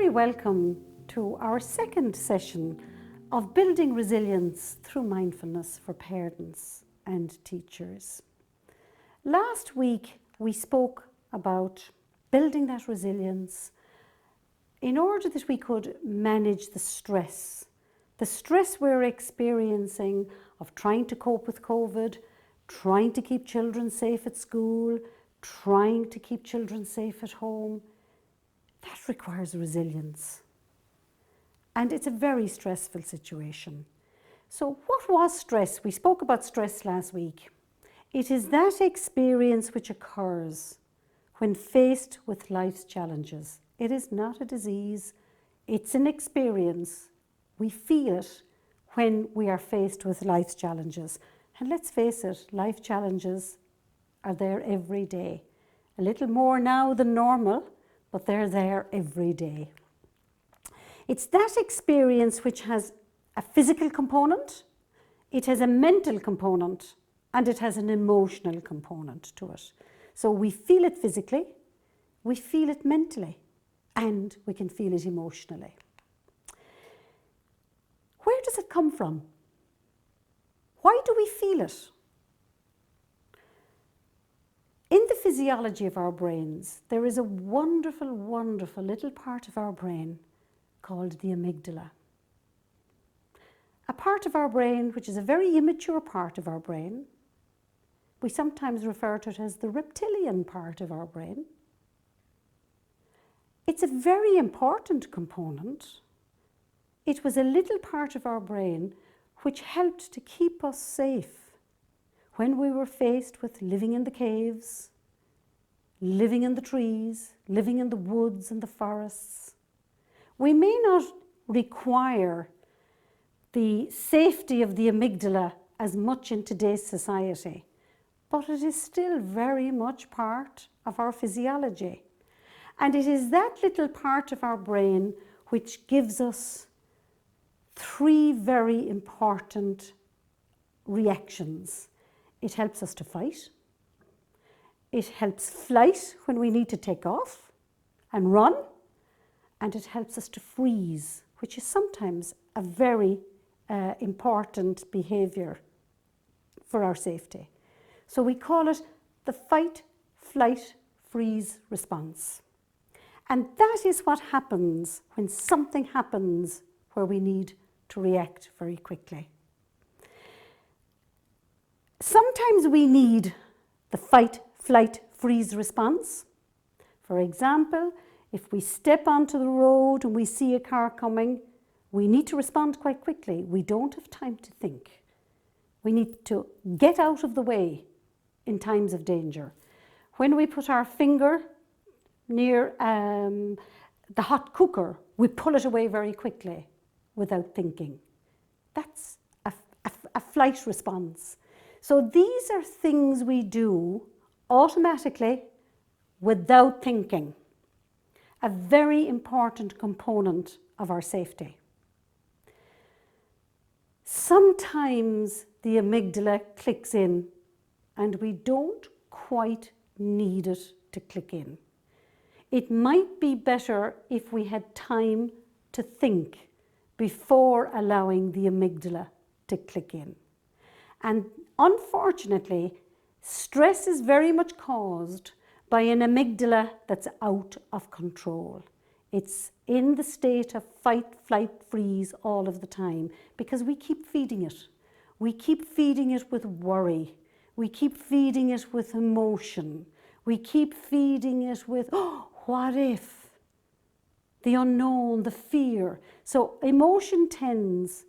very welcome to our second session of Building Resilience through Mindfulness for Parents and Teachers. Last week we spoke about building that resilience in order that we could manage the stress we're experiencing of trying to cope with COVID, trying to keep children safe at school, trying to keep children safe at home. That requires resilience. And it's a very stressful situation. So what was stress? We spoke about stress last week. It is that experience which occurs when faced with life's challenges. It is not a disease, it's an experience. We feel it when we are faced with life's challenges. And let's face it, life challenges are there every day. A little more now than normal, but they're there every day. It's that experience which has a physical component, it has a mental component, and it has an emotional component to it. So we feel it physically, we feel it mentally, and we can feel it emotionally. Where does it come from? Why do we feel it? In the physiology of our brains, there is a wonderful, wonderful little part of our brain called the amygdala. A part of our brain which is a very immature part of our brain. We sometimes refer to it as the reptilian part of our brain. It's a very important component. It was a little part of our brain which helped to keep us safe when we were faced with living in the caves, living in the trees, living in the woods and the forests. We may not require the safety of the amygdala as much in today's society, but it is still very much part of our physiology. And it is that little part of our brain which gives us three very important reactions. It helps us to fight. It helps flight when we need to take off and run. And it helps us to freeze, which is sometimes a very important behaviour for our safety. So we call it the fight, flight, freeze response. And that is what happens when something happens where we need to react very quickly. Sometimes we need the fight, flight, freeze response. For example, if we step onto the road and we see a car coming, we need to respond quite quickly. We don't have time to think. We need to get out of the way in times of danger. When we put our finger near the hot cooker, we pull it away very quickly without thinking. That's a flight response. So these are things we do automatically without thinking. A very important component of our safety. Sometimes the amygdala clicks in and we don't quite need it to click in. It might be better if we had time to think before allowing the amygdala to click in. And unfortunately, stress is very much caused by an amygdala that's out of control. It's in the state of fight, flight, freeze all of the time because we keep feeding it. We keep feeding it with worry. We keep feeding it with emotion. We keep feeding it with, oh, what if? The unknown, the fear. So emotion tends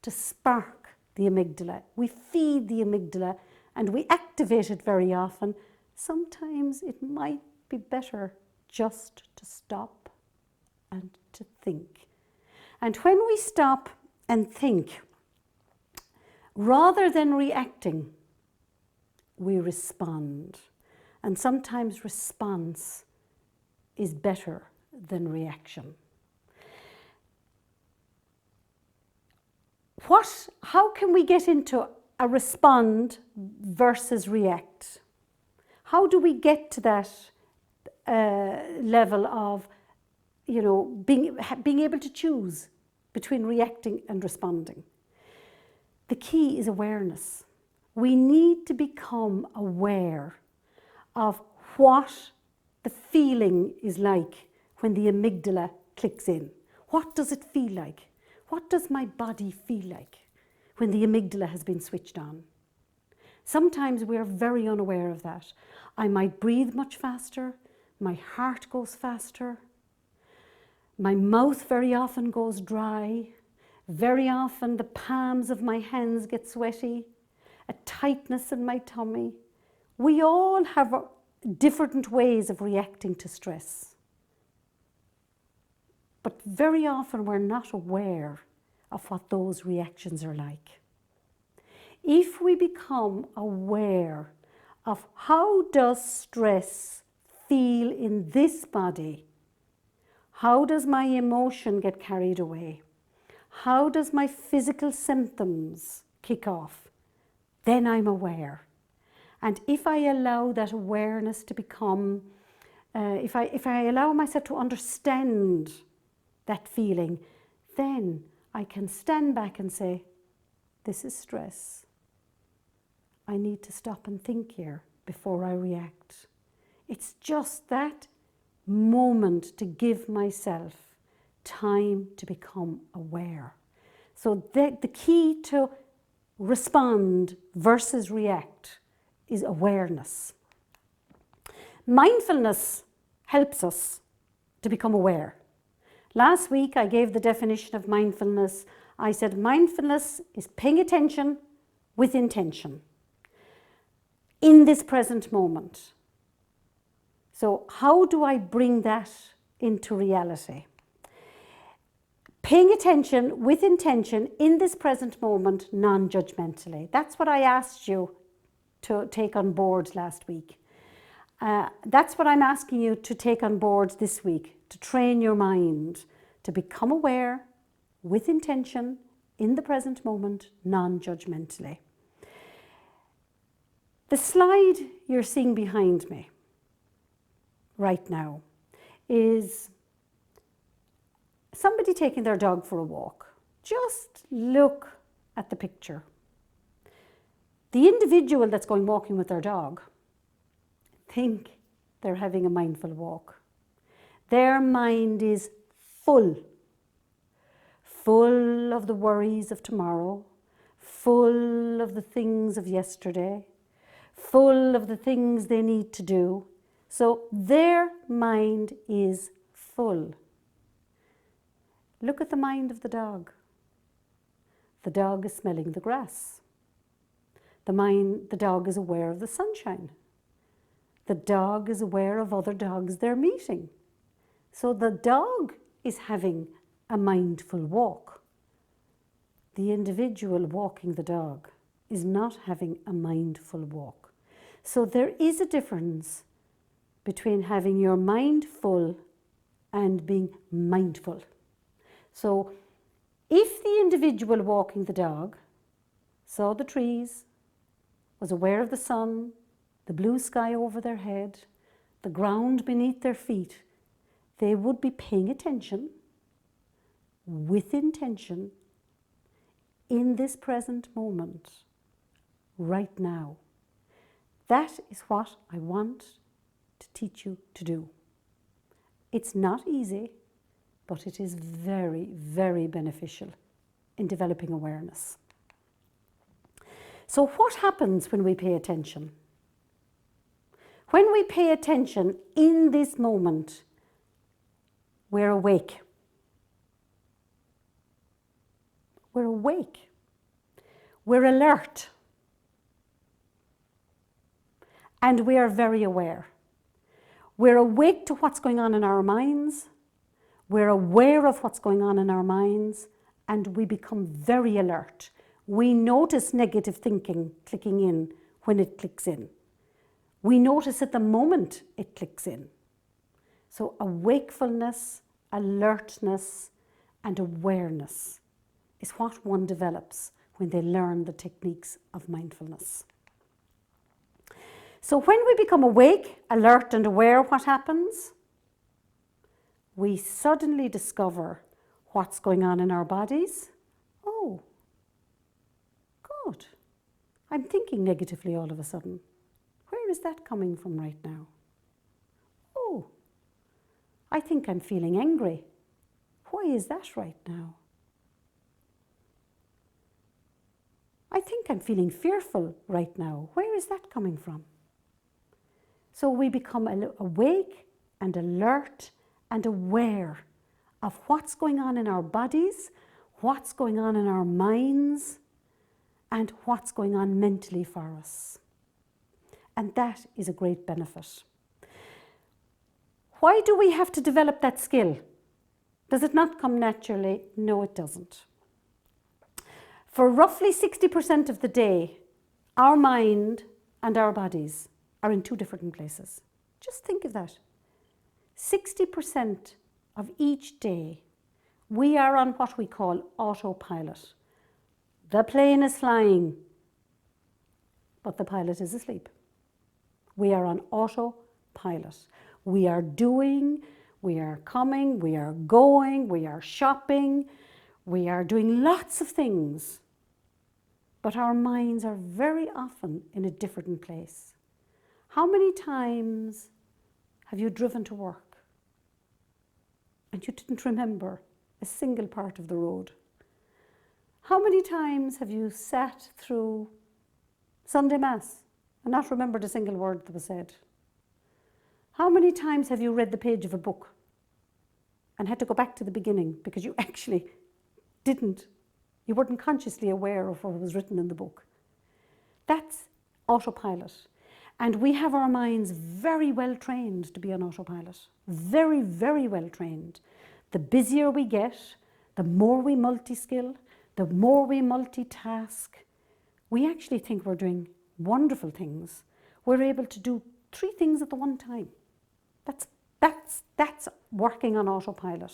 to spark the amygdala. We feed the amygdala and we activate it very often. Sometimes it might be better just to stop and to think. And when we stop and think, rather than reacting, we respond. And sometimes response is better than reaction. How can we get into a respond versus react? How do we get to that level of being able to choose between reacting and responding. The key is awareness. We need to become aware of what the feeling is like when the amygdala clicks in. What does it feel like? What does my body feel like when the amygdala has been switched on? Sometimes we're very unaware of that. I might breathe much faster, my heart goes faster, my mouth very often goes dry, very often the palms of my hands get sweaty, a tightness in my tummy. We all have different ways of reacting to stress. But very often we're not aware of what those reactions are like. If we become aware of how does stress feel in this body, how does my emotion get carried away, how does my physical symptoms kick off, then I'm aware. And if I allow that awareness to become, if I allow myself to understand that feeling, then I can stand back and say, this is stress. I need to stop and think here before I react. It's just that moment to give myself time to become aware. So the key to respond versus react is awareness. Mindfulness helps us to become aware. Last week I gave the definition of mindfulness. I said mindfulness is paying attention with intention in this present moment. So how do I bring that into reality? Paying attention with intention in this present moment, non-judgmentally. That's what I asked you to take on board last week. That's what I'm asking you to take on board this week, to train your mind to become aware with intention in the present moment, non-judgmentally. The slide you're seeing behind me right now is somebody taking their dog for a walk. Just look at the picture. The individual that's going walking with their dog think they're having a mindful walk. Their mind is full of the worries of tomorrow, full of the things of yesterday, full of the things they need to do. So their mind is full. Look at the mind of the dog. The dog is smelling the grass. The dog is aware of the sunshine. The dog is aware of other dogs they're meeting. So the dog is having a mindful walk. The individual walking the dog is not having a mindful walk. So there is a difference between having your mind full and being mindful. So if the individual walking the dog saw the trees, was aware of the sun, the blue sky over their head, the ground beneath their feet, they would be paying attention with intention in this present moment, right now. That is what I want to teach you to do. It's not easy, but it is very, very beneficial in developing awareness. So what happens when we pay attention? When we pay attention in this moment, we're awake. We're awake. We're alert. And we are very aware. We're awake to what's going on in our minds. We're aware of what's going on in our minds, and we become very alert. We notice negative thinking clicking in when it clicks in. We notice it the moment it clicks in. So awakefulness, alertness, and awareness is what one develops when they learn the techniques of mindfulness. So when we become awake, alert, and aware, what happens? we suddenly discover what's going on in our bodies. Oh, God, I'm thinking negatively all of a sudden. Where is that coming from right now? Oh, I think I'm feeling angry. Why is that right now? I think I'm feeling fearful right now. Where is that coming from? So we become awake and alert and aware of what's going on in our bodies, what's going on in our minds, and what's going on mentally for us. And that is a great benefit. Why do we have to develop that skill? Does it not come naturally? No, it doesn't. For roughly 60% of the day, our mind and our bodies are in two different places. Just think of that. 60% of each day, we are on what we call autopilot. The plane is flying, but the pilot is asleep. We are on autopilot. We are doing, we are coming, we are going, we are shopping, we are doing lots of things. But our minds are very often in a different place. How many times have you driven to work and you didn't remember a single part of the road? How many times have you sat through Sunday Mass and not remembered a single word that was said? How many times have you read the page of a book and had to go back to the beginning because you actually you weren't consciously aware of what was written in the book? That's autopilot. And we have our minds very well trained to be on autopilot. Very, very well trained. The busier we get, the more we multi-skill, the more we multitask. We actually think we're doing wonderful things. We're able to do 3 things at the one time. That's working on autopilot.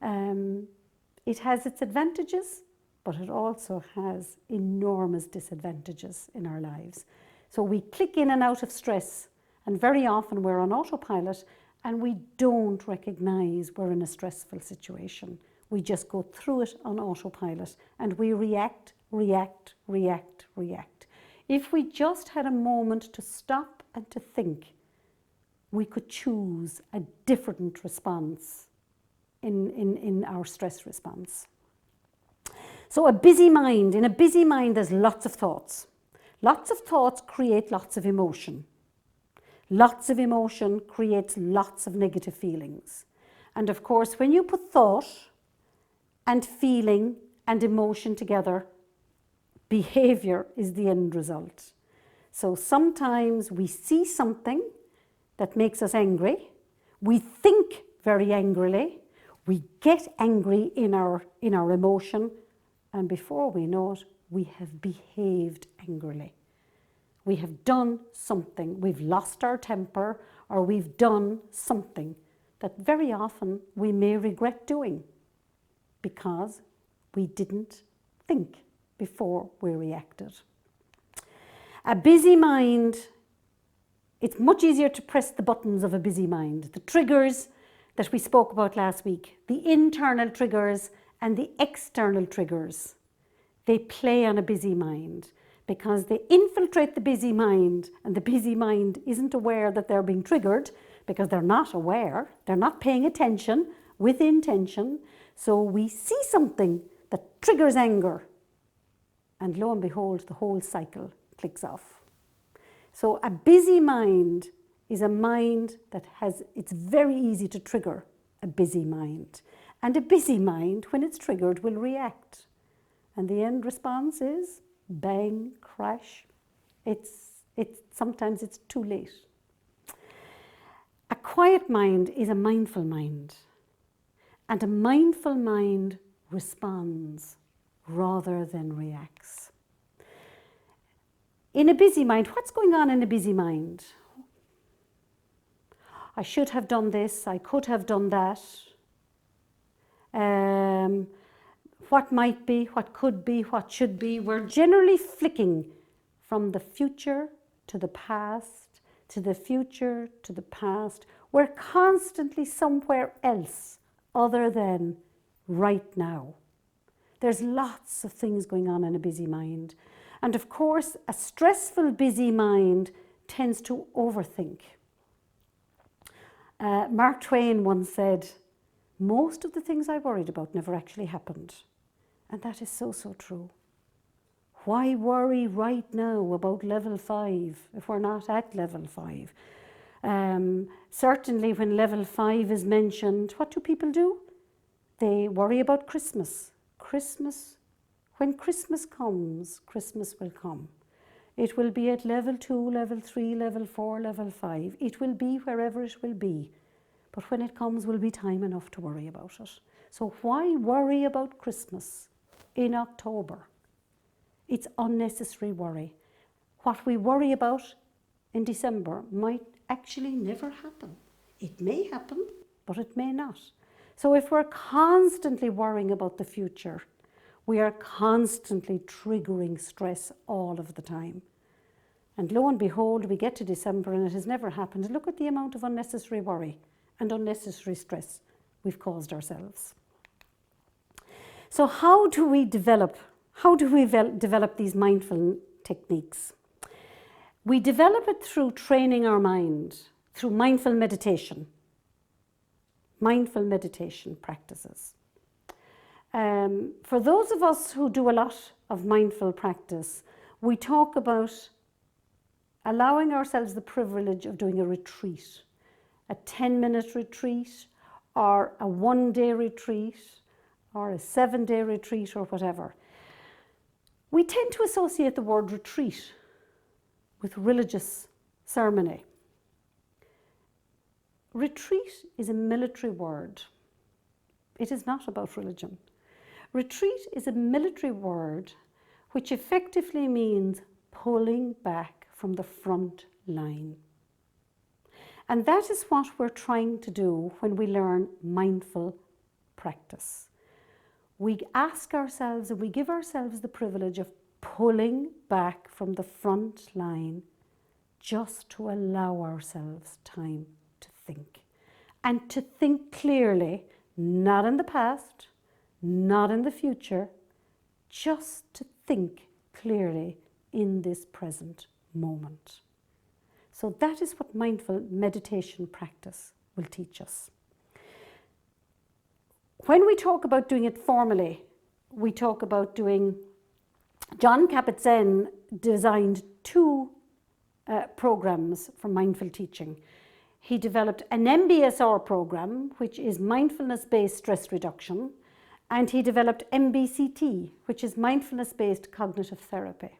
It has its advantages, but it also has enormous disadvantages in our lives. So we click in and out of stress, and very often we're on autopilot and we don't recognize we're in a stressful situation. We just go through it on autopilot and we react. If we just had a moment to stop and to think, we could choose a different response in our stress response. So in a busy mind, there's lots of thoughts. Lots of thoughts create lots of emotion. Lots of emotion creates lots of negative feelings. And of course, when you put thought and feeling and emotion together, behavior is the end result. So sometimes we see something that makes us angry. We think very angrily. We get angry in our emotion. And before we know it, we have behaved angrily. We have done something. We've lost our temper, or we've done something that very often we may regret doing because we didn't think before we reacted. A busy mind, it's much easier to press the buttons of a busy mind. The triggers that we spoke about last week, the internal triggers and the external triggers, they play on a busy mind because they infiltrate the busy mind, and the busy mind isn't aware that they're being triggered because they're not aware, they're not paying attention with intention. So we see something that triggers anger, and lo and behold, the whole cycle clicks off. So a busy mind is a mind that it's very easy to trigger a busy mind. And a busy mind, when it's triggered, will react. And the end response is bang, crash. Sometimes it's too late. A quiet mind is a mindful mind. And a mindful mind responds rather than reacts. In a busy mind, what's going on in a busy mind? I should have done this, I could have done that. What might be, what could be, what should be. We're generally flicking from the future to the past to the future, to the past. We're constantly somewhere else other than right now. There's lots of things going on in a busy mind. And of course, a stressful, busy mind tends to overthink. Mark Twain once said, most of the things I worried about never actually happened. And that is so, so true. Why worry right now about level 5 if we're not at level 5? Certainly when level 5 is mentioned, what do people do? They worry about Christmas. When Christmas comes, Christmas will come. It will be at level 2, level 3, level 4, level 5. It will be wherever it will be. But when it comes, will be time enough to worry about it. So why worry about Christmas in October? It's unnecessary worry. What we worry about in December might actually never happen. It may happen, but it may not. So if we're constantly worrying about the future, we are constantly triggering stress all of the time. And lo and behold, we get to December and it has never happened. Look at the amount of unnecessary worry and unnecessary stress we've caused ourselves. So how do we develop these mindful techniques? We develop it through training our mind, through mindful meditation practices. For those of us who do a lot of mindful practice, we talk about allowing ourselves the privilege of doing a retreat, a 10-minute retreat, or a 1-day retreat, or a 7-day retreat, or whatever. We tend to associate the word retreat with religious ceremony. Retreat is a military word. It is not about religion. Retreat is a military word which effectively means pulling back from the front line. And that is what we're trying to do when we learn mindful practice. We ask ourselves and we give ourselves the privilege of pulling back from the front line just to allow ourselves time to think. And to think clearly, not in the past, not in the future, just to think clearly in this present moment. So that is what mindful meditation practice will teach us. When we talk about doing it formally, we talk about doing, Jon Kabat-Zinn designed 2 programs for mindful teaching. He developed an MBSR program, which is mindfulness-based stress reduction, and he developed MBCT, which is mindfulness-based cognitive therapy.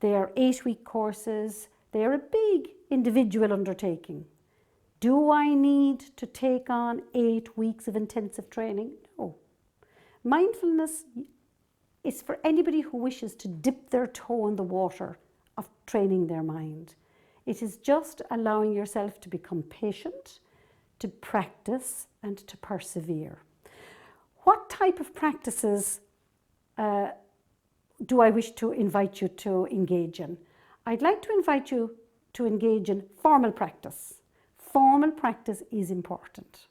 They are 8-week courses. They are a big individual undertaking. Do I need to take on 8 weeks of intensive training? No. Mindfulness is for anybody who wishes to dip their toe in the water of training their mind. It is just allowing yourself to become patient, to practice, and to persevere. What type of practices do I wish to invite you to engage in? I'd like to invite you to engage in formal practice. Formal practice is important.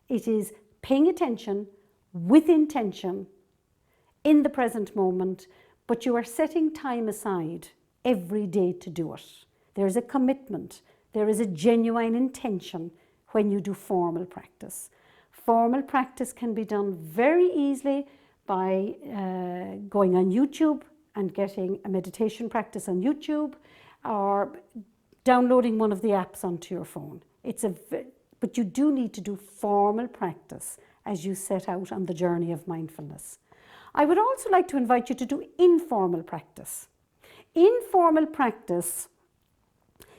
It is paying attention with intention in the present moment, but you are setting time aside every day to do it. There's a commitment. There is a genuine intention when you do formal practice. Formal practice can be done very easily by going on YouTube and getting a meditation practice on YouTube, or downloading one of the apps onto your phone. But you do need to do formal practice as you set out on the journey of mindfulness. I would also like to invite you to do informal practice. Informal practice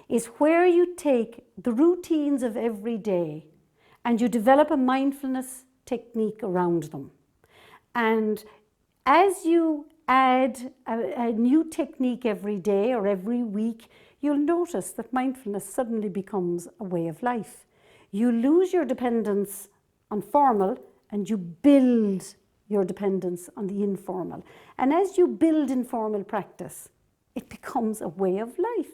is where you take the routines of every day and you develop a mindfulness technique around them. And as you add a new technique every day or every week, you'll notice that mindfulness suddenly becomes a way of life. You lose your dependence on formal and you build your dependence on the informal. And as you build informal practice, it becomes a way of life.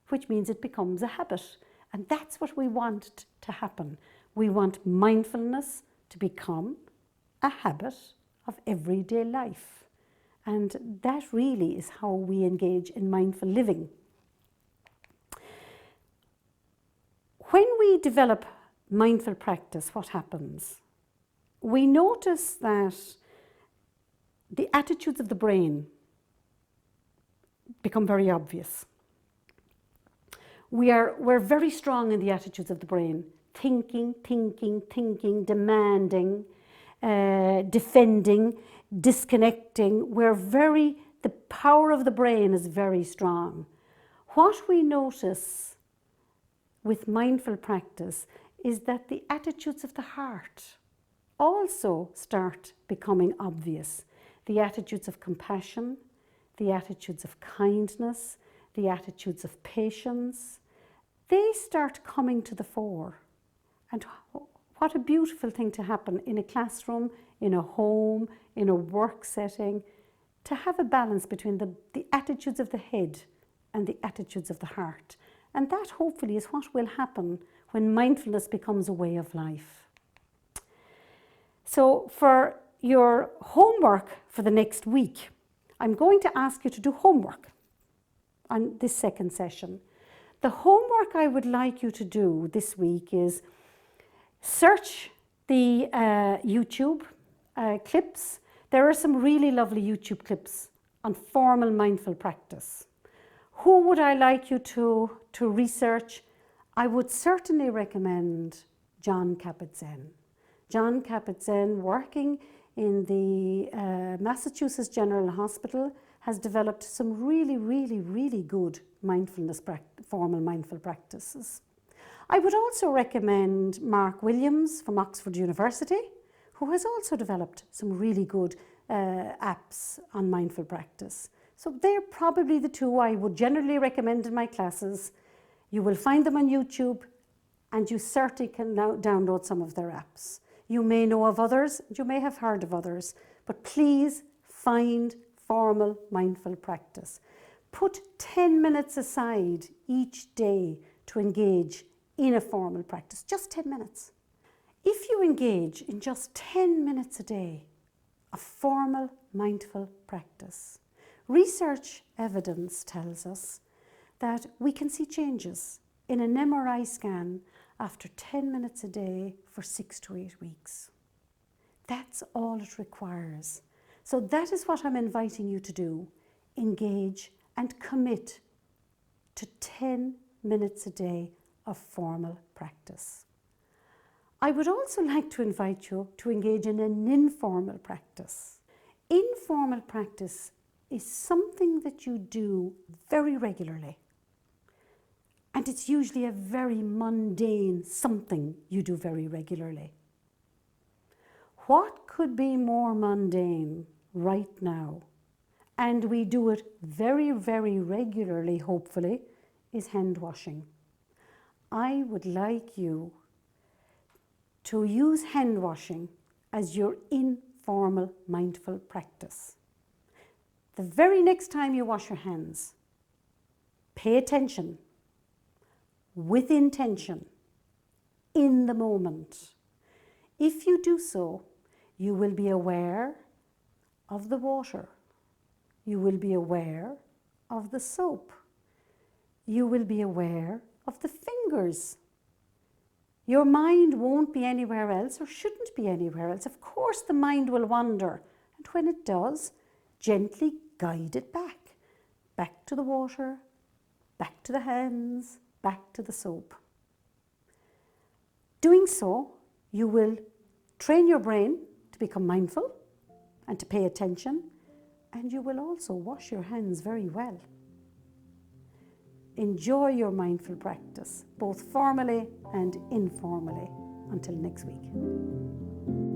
which means it becomes a habit. And that's what we want to happen. We want mindfulness to become a habit of everyday life. And that really is how we engage in mindful living. When we develop mindful practice, what happens? We notice that the attitudes of the brain become very obvious. We're very strong in the attitudes of the brain. Thinking, demanding, defending, disconnecting. The power of the brain is very strong. What we notice with mindful practice is that the attitudes of the heart also start becoming obvious. The attitudes of compassion, the attitudes of kindness, the attitudes of patience, they start coming to the fore. And what a beautiful thing to happen in a classroom, in a home, in a work setting, to have a balance between the attitudes of the head and the attitudes of the heart. And that hopefully is what will happen when mindfulness becomes a way of life. So for your homework for the next week, I'm going to ask you to do homework on this second session. The homework I would like you to do this week is search the YouTube clips. There are some really lovely YouTube clips on formal mindful practice. Who would I like you to research? I would certainly recommend Jon Kabat-Zinn. Jon Kabat-Zinn, working in the Massachusetts General Hospital, has developed some really good formal mindful practices. I would also recommend Mark Williams from Oxford University, who has also developed some really good apps on mindful practice. So they're probably the two I would generally recommend in my classes. You will find them on YouTube, and you certainly can now download some of their apps. You may know of others, you may have heard of others, but please find formal mindful practice. Put 10 minutes aside each day to engage in a formal practice, just 10 minutes. If you engage in just 10 minutes a day of formal mindful practice, research evidence tells us that we can see changes in an MRI scan after 10 minutes a day for 6 to 8 weeks. That's all it requires. So that is what I'm inviting you to do. Engage and commit to 10 minutes a day of formal practice. I would also like to invite you to engage in an informal practice. Informal practice is something that you do very regularly. And it's usually a very mundane something you do very regularly. What could be more mundane right now, and we do it very regularly, hopefully, is hand washing. I would like you to use hand washing as your informal mindful practice. The very next time you wash your hands, pay attention, with intention, in the moment. If you do so, you will be aware of the water. You will be aware of the soap. You will be aware of the fingers. Your mind won't be anywhere else, or shouldn't be anywhere else. Of course, the mind will wander. And when it does, gently guide it back to the water, back to the hands, back to the soap. Doing so, you will train your brain to become mindful and to pay attention, and you will also wash your hands very well. Enjoy your mindful practice, both formally and informally. Until next week.